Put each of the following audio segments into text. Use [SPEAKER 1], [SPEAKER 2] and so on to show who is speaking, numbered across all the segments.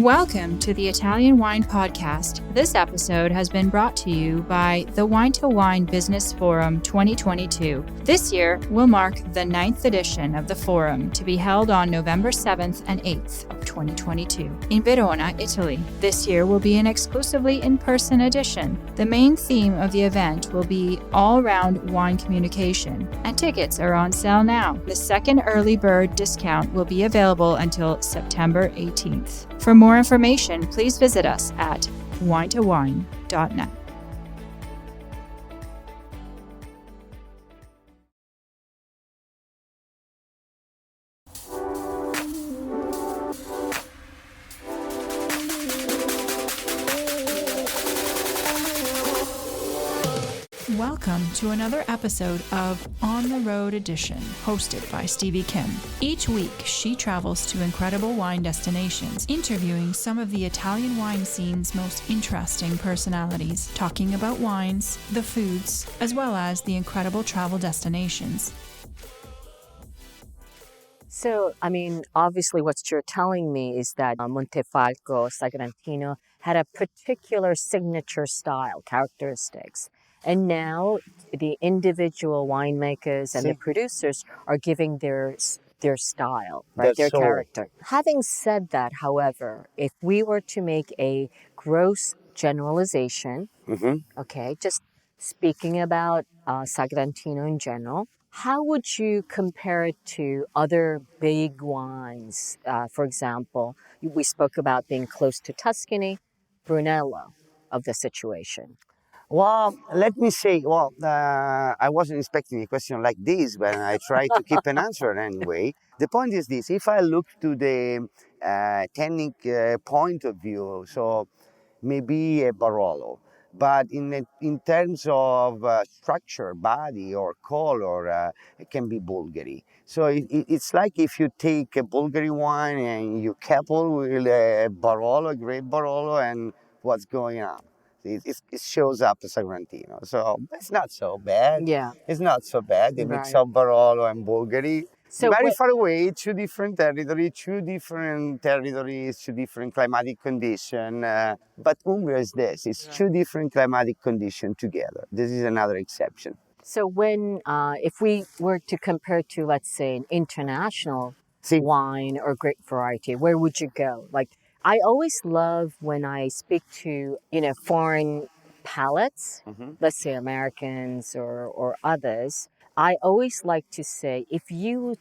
[SPEAKER 1] Welcome to the Italian Wine Podcast. This episode has been brought to you by the Wine to Wine Business Forum 2022. This year will mark the 9th edition of the forum to be held on November 7th and 8th of 2022 in Verona, Italy. This year will be an exclusively in-person edition. The main theme of the event will be all-round wine communication, and tickets are on sale now. The second early bird discount will be available until September 18th. For more information, please visit us at winetowine.net. Welcome to another episode of On the Road Edition, hosted by Stevie Kim. Each week, she travels to incredible wine destinations, interviewing some of the Italian wine scene's most interesting personalities, talking about wines, the foods, as well as the incredible travel destinations.
[SPEAKER 2] So, obviously what you're telling me is that Montefalco Sagrantino had a particular signature style, characteristics. And now the individual winemakers and the producers are giving their style, right? Their character. Having said that, however, if we were to make a gross generalization, okay, just speaking about Sagrantino in general, how would you compare it to other big wines? For example, we spoke about being close to Tuscany, Brunello of the situation.
[SPEAKER 3] Well, let me say, I wasn't expecting a question like this, but I try to keep an answer anyway. The point is this: if I look to the technical point of view, so maybe a Barolo, but in terms of structure, body, or color, it can be Bulgari. So it's like if you take a Bulgari wine and you couple with a Barolo, a great Barolo, and what's going on. It shows up as Sagrantino. So it's not so bad.
[SPEAKER 2] Yeah.
[SPEAKER 3] It's not so bad. The mix of Barolo and Bulgari. So very far away, two different territories, two different climatic conditions. But Umbria is this. It's two different climatic conditions together. This is another exception.
[SPEAKER 2] So when, if we were to compare to, let's say, an international wine or grape variety, where would you go? I always love when I speak to, foreign palates, let's say Americans or others, I always like to say, if you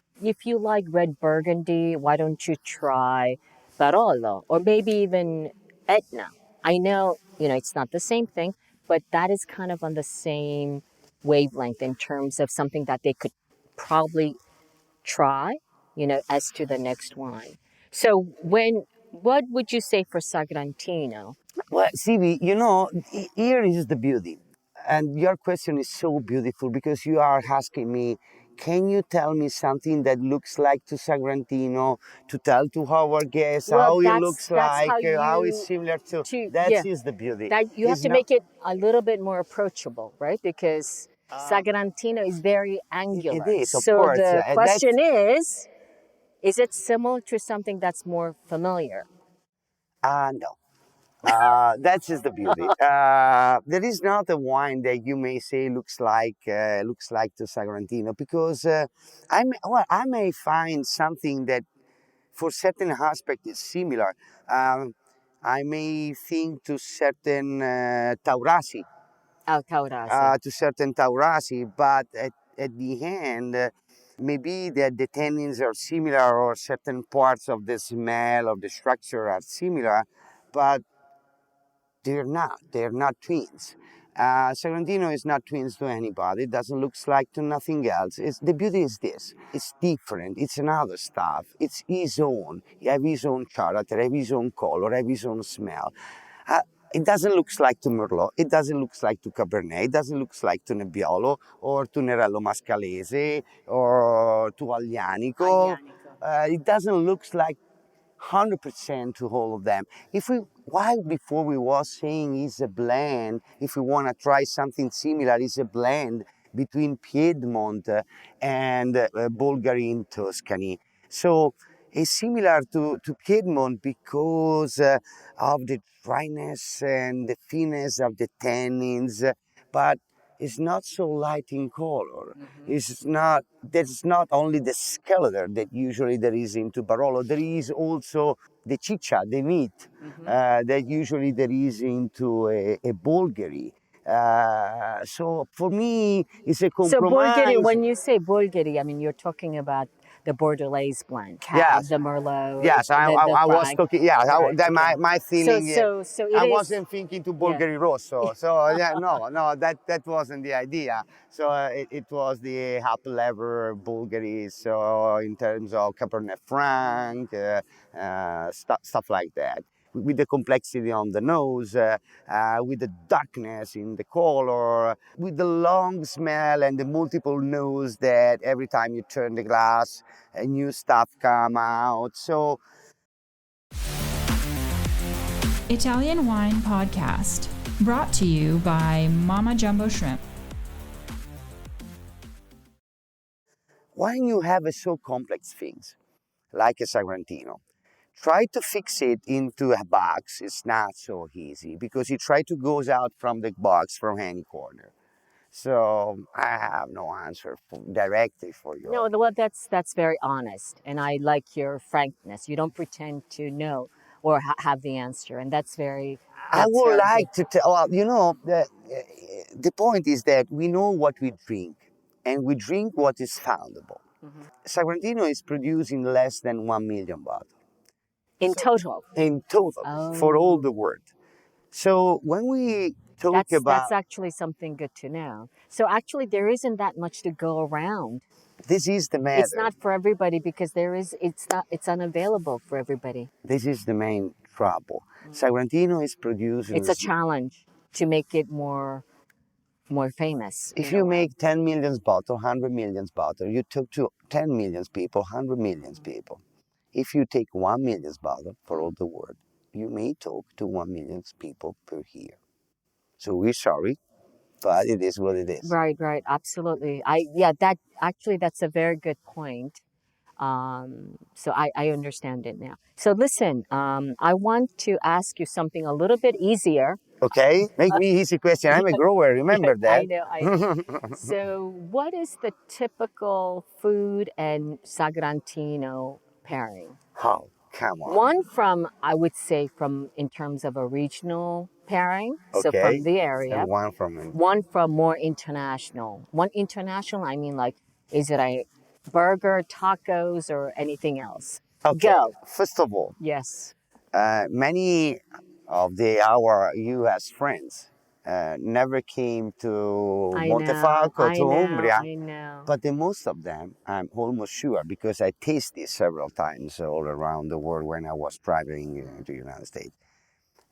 [SPEAKER 2] like red Burgundy, why don't you try Barolo or maybe even Etna? I know, it's not the same thing, but that is kind of on the same wavelength in terms of something that they could probably try, as to the next wine. So what would you say for Sagrantino?
[SPEAKER 3] Well, Stevie, here is the beauty. And your question is so beautiful because you are asking me, can you tell me something that looks like to Sagrantino, to tell to our guests how it looks like, how it's similar to... That is the beauty.
[SPEAKER 2] That you have to make it a little bit more approachable, right? Because Sagrantino is very angular.
[SPEAKER 3] It is, of
[SPEAKER 2] so
[SPEAKER 3] course.
[SPEAKER 2] The question is it similar to something that's more familiar?
[SPEAKER 3] No. That's just the beauty. There is not a wine that you may say looks like to Sagrantino because I may find something that for certain aspect is similar. I may think to certain Taurasi.
[SPEAKER 2] Taurasi.
[SPEAKER 3] To certain Taurasi, but at the end, maybe the tannins are similar or certain parts of the smell or the structure are similar, but they're not twins. Sagrantino is not twins to anybody. It doesn't look like to nothing else. The beauty is this. It's different. It's another stuff. It's his own. He has his own character, have his own color, have his own smell. It doesn't look like to Merlot. It doesn't look like to Cabernet. It doesn't look like to Nebbiolo or to Nerello Mascalese or to Aglianico. It doesn't look like 100% to all of them. While before we was saying it's a blend, if we want to try something similar, it's a blend between Piedmont and Bulgari in Tuscany. So is similar to Piedmont because of the dryness and the thinness of the tannins, but it's not so light in color. It's not. There's not only the skeleton that usually there is into Barolo. There is also the chicha, the meat, that usually there is into a Bulgari. So for me, it's a
[SPEAKER 2] So Bulgari,
[SPEAKER 3] compromise.
[SPEAKER 2] when you say Bulgari, I mean, you're talking about the Bordelaise blend,
[SPEAKER 3] Yes.
[SPEAKER 2] the Merlot,
[SPEAKER 3] Yes,
[SPEAKER 2] the
[SPEAKER 3] I was
[SPEAKER 2] Franc.
[SPEAKER 3] talking. Yeah,
[SPEAKER 2] Right, okay.
[SPEAKER 3] my
[SPEAKER 2] So,
[SPEAKER 3] feeling.
[SPEAKER 2] so it
[SPEAKER 3] I
[SPEAKER 2] is.
[SPEAKER 3] wasn't thinking to
[SPEAKER 2] Yeah.
[SPEAKER 3] Bulgari Rosso. So yeah, no, that wasn't the idea. So it was the apple lever Bulgari. So in terms of Cabernet Franc, stuff like that. With the complexity on the nose, with the darkness in the color, with the long smell and the multiple nose that every time you turn the glass, new stuff come out. So
[SPEAKER 1] Italian Wine Podcast, brought to you by Mama Jumbo Shrimp.
[SPEAKER 3] when you have a so complex things like a Sagrantino, try to fix it into a box. It's not so easy because you try to go out from the box from any corner. So I have no answer directly for you.
[SPEAKER 2] No, well, that's very honest, and I like your frankness. You don't pretend to know or have the answer, and that's very.
[SPEAKER 3] I would
[SPEAKER 2] very
[SPEAKER 3] like to tell, well, the point is that we know what we drink and we drink what is foundable. Sagrantino is producing less than 1 million bottles.
[SPEAKER 2] in total.
[SPEAKER 3] In total, for all the world. So when we talk about...
[SPEAKER 2] That's actually something good to know. So actually, there isn't that much to go around.
[SPEAKER 3] This is the matter.
[SPEAKER 2] It's not for everybody because it's unavailable for everybody.
[SPEAKER 3] This is the main trouble. Sagrantino is producing...
[SPEAKER 2] It's a challenge to make it more famous.
[SPEAKER 3] If you make 10 million bottles, 100 million bottles, you talk to 10 million people, 100 million people. If you take 1 million bottle for all the world, you may talk to 1 million people per year. So we're sorry, but it is what it is.
[SPEAKER 2] Right, absolutely. That's a very good point. So I understand it now. So listen, I want to ask you something a little bit easier.
[SPEAKER 3] Okay, make me easy question. I'm a grower, remember that.
[SPEAKER 2] I know. So what is the typical food and Sagrantino pairing?
[SPEAKER 3] Oh, come on.
[SPEAKER 2] One from, I would say, in terms of a regional pairing, so
[SPEAKER 3] Okay.
[SPEAKER 2] from the area.
[SPEAKER 3] And
[SPEAKER 2] one from more international. One international, I mean, like, is it a burger, tacos, or anything else?
[SPEAKER 3] Okay.
[SPEAKER 2] Go.
[SPEAKER 3] First of all,
[SPEAKER 2] Yes.
[SPEAKER 3] many of our U.S. friends never came to Montefalco, to Umbria.
[SPEAKER 2] I know.
[SPEAKER 3] But the most of them, I'm almost sure, because I tasted several times all around the world when I was traveling to the United States,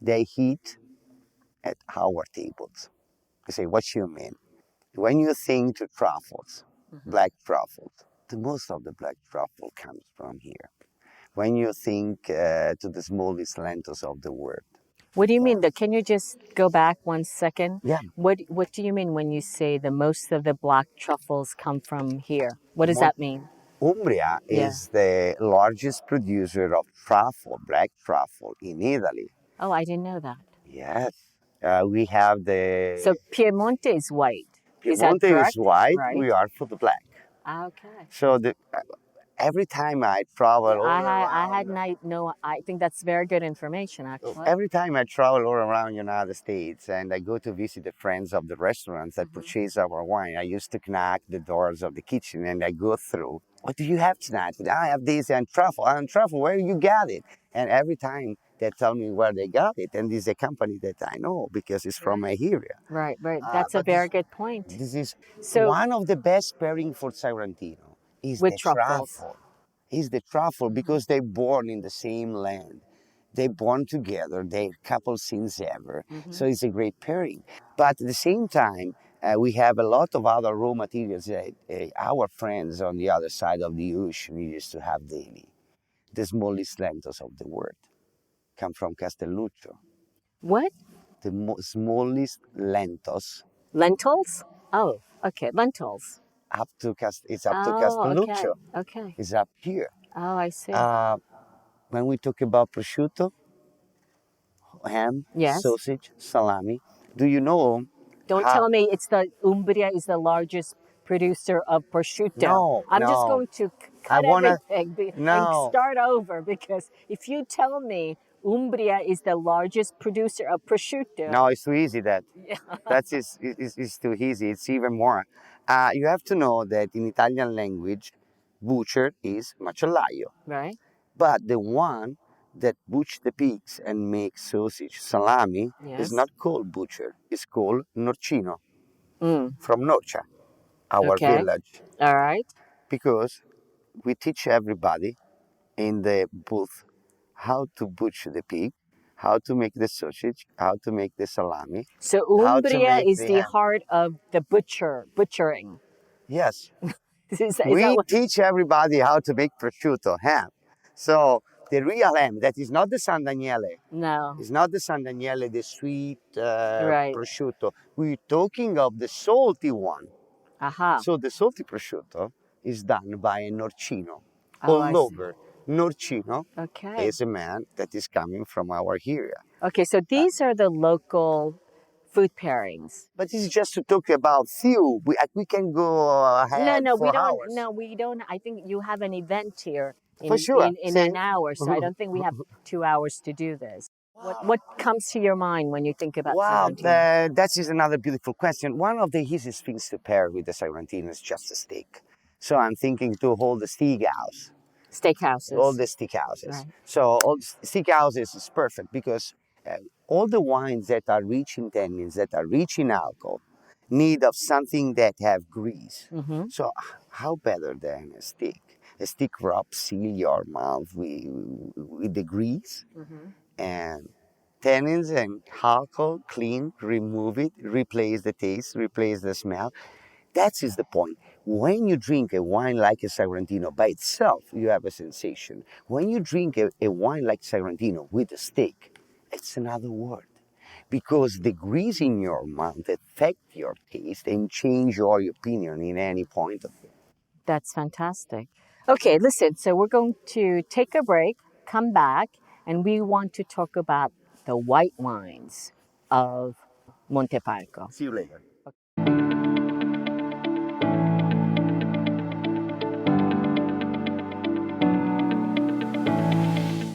[SPEAKER 3] they eat at our tables. I say, what you mean? When you think to truffles, black truffles, the most of the black truffle comes from here. When you think to the smallest lentils of the world.
[SPEAKER 2] What do you mean? Can you just go back 1 second?
[SPEAKER 3] Yeah.
[SPEAKER 2] What do you mean when you say the most of the black truffles come from here? What does that mean?
[SPEAKER 3] Umbria is the largest producer of truffle, black truffle, in Italy.
[SPEAKER 2] Oh, I didn't know that.
[SPEAKER 3] Yes. We have the...
[SPEAKER 2] So Piemonte is white.
[SPEAKER 3] Piemonte is white.
[SPEAKER 2] Right.
[SPEAKER 3] We are for the black.
[SPEAKER 2] Okay.
[SPEAKER 3] So every time I travel...
[SPEAKER 2] I think that's very good information, actually.
[SPEAKER 3] Every time I travel all around the United States and I go to visit the friends of the restaurants that purchase our wine, I used to knock the doors of the kitchen and I go through. What do you have tonight? I have this and truffle. Where you got it? And every time they tell me where they got it. And this is a company that I know because it's from my area.
[SPEAKER 2] Right. That's a very good point.
[SPEAKER 3] This is one of the best pairing for Sagrantino. Is
[SPEAKER 2] with
[SPEAKER 3] the
[SPEAKER 2] truffles.
[SPEAKER 3] truffle. Is the truffle because they're born in the same land. They're born together. They're couple since ever. So it's a great pairing. But at the same time, we have a lot of other raw materials that our friends on the other side of the ocean used to have daily. The smallest lentils of the world come from Castelluccio.
[SPEAKER 2] What?
[SPEAKER 3] The smallest lentils.
[SPEAKER 2] Lentils? Oh, okay, lentils.
[SPEAKER 3] It's up to Castelluccio.
[SPEAKER 2] Okay.
[SPEAKER 3] It's up here.
[SPEAKER 2] Oh, I see.
[SPEAKER 3] When we talk about prosciutto, ham,
[SPEAKER 2] Yes.
[SPEAKER 3] sausage, salami, do you know
[SPEAKER 2] Don't
[SPEAKER 3] how?
[SPEAKER 2] tell me it's the Umbria is the largest producer of prosciutto.
[SPEAKER 3] No,
[SPEAKER 2] I'm just
[SPEAKER 3] no.
[SPEAKER 2] going to
[SPEAKER 3] I
[SPEAKER 2] cut
[SPEAKER 3] wanna.
[SPEAKER 2] everything and
[SPEAKER 3] No,
[SPEAKER 2] start over, because if you tell me Umbria is the largest producer of prosciutto,
[SPEAKER 3] no, it's too easy. Is too easy. It's even more. You have to know that in Italian language, butcher is macellaio,
[SPEAKER 2] right?
[SPEAKER 3] but the one that butch the pigs and makes sausage, salami, is
[SPEAKER 2] Yes.
[SPEAKER 3] not called butcher. It's called norcino
[SPEAKER 2] Mm.
[SPEAKER 3] from Norcia, our
[SPEAKER 2] Okay.
[SPEAKER 3] village,
[SPEAKER 2] All right.
[SPEAKER 3] because we teach everybody in the booth how to butcher the pig, how to make the sausage, how to make the salami,
[SPEAKER 2] So
[SPEAKER 3] how to
[SPEAKER 2] Umbria
[SPEAKER 3] make
[SPEAKER 2] is
[SPEAKER 3] the
[SPEAKER 2] the
[SPEAKER 3] ham.
[SPEAKER 2] heart of the butchering.
[SPEAKER 3] Yes,
[SPEAKER 2] Is that
[SPEAKER 3] we
[SPEAKER 2] what?
[SPEAKER 3] teach everybody how to make prosciutto ham. So the real ham, that is not the San Daniele,
[SPEAKER 2] No.
[SPEAKER 3] it's not the San Daniele, the sweet
[SPEAKER 2] Right.
[SPEAKER 3] prosciutto. We're talking of the salty one.
[SPEAKER 2] Aha.
[SPEAKER 3] So the salty prosciutto is done by a Norcino.
[SPEAKER 2] Oh, I
[SPEAKER 3] All
[SPEAKER 2] see.
[SPEAKER 3] over. Norcino
[SPEAKER 2] Okay.
[SPEAKER 3] is a man that is coming from our area.
[SPEAKER 2] Okay, so these are the local food pairings.
[SPEAKER 3] But this is just to talk about few. We can go ahead
[SPEAKER 2] No, we
[SPEAKER 3] for
[SPEAKER 2] don't.
[SPEAKER 3] hours.
[SPEAKER 2] No, we don't. I think you have an event here
[SPEAKER 3] For sure.
[SPEAKER 2] in
[SPEAKER 3] See?
[SPEAKER 2] an hour, so I don't think we have 2 hours to do this. What comes to your mind when you think about
[SPEAKER 3] Wow,
[SPEAKER 2] Sagrantino?
[SPEAKER 3] that is another beautiful question. One of the easiest things to pair with the Sagrantino is just a steak. So I'm thinking to hold the steakhouse,
[SPEAKER 2] Steakhouses.
[SPEAKER 3] all the steakhouses.
[SPEAKER 2] Right.
[SPEAKER 3] So all steakhouses is perfect because all the wines that are rich in tannins, that are rich in alcohol, need of something that have grease.
[SPEAKER 2] Mm-hmm.
[SPEAKER 3] So how better than a steak? A steak rub seal your mouth with the grease,
[SPEAKER 2] Mm-hmm.
[SPEAKER 3] and tannins and alcohol, clean, remove it, replace the taste, replace the smell. That is the point. When you drink a wine like a Sagrantino by itself, you have a sensation. When you drink a wine like Sagrantino with a steak, it's another word. Because the grease in your mouth affect your taste and change your opinion in any point of it.
[SPEAKER 2] That's fantastic. Okay, listen, so we're going to take a break, come back, and we want to talk about the white wines of Montefalco.
[SPEAKER 3] See you later.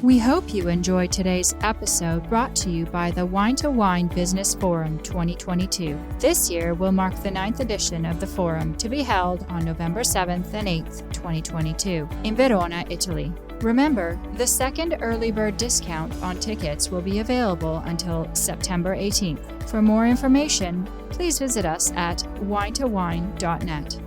[SPEAKER 1] We hope you enjoyed today's episode brought to you by the Wine to Wine Business Forum 2022. This year will mark the 9th edition of the forum, to be held on November 7th and 8th, 2022, in Verona, Italy. Remember, the second early bird discount on tickets will be available until September 18th. For more information, please visit us at winetowine.net.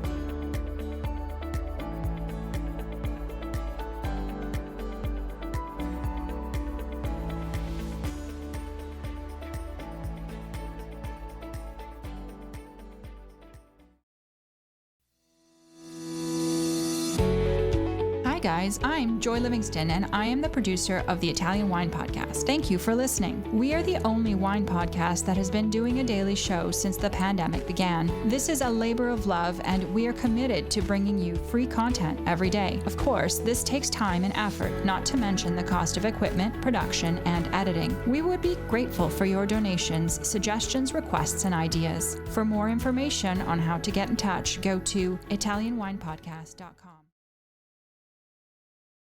[SPEAKER 1] Hi guys, I'm Joy Livingston and I am the producer of the Italian Wine Podcast. Thank you for listening. We are the only wine podcast that has been doing a daily show since the pandemic began. This is a labor of love and we are committed to bringing you free content every day. Of course, this takes time and effort, not to mention the cost of equipment, production, and editing. We would be grateful for your donations, suggestions, requests, and ideas. For more information on how to get in touch, go to ItalianWinePodcast.com.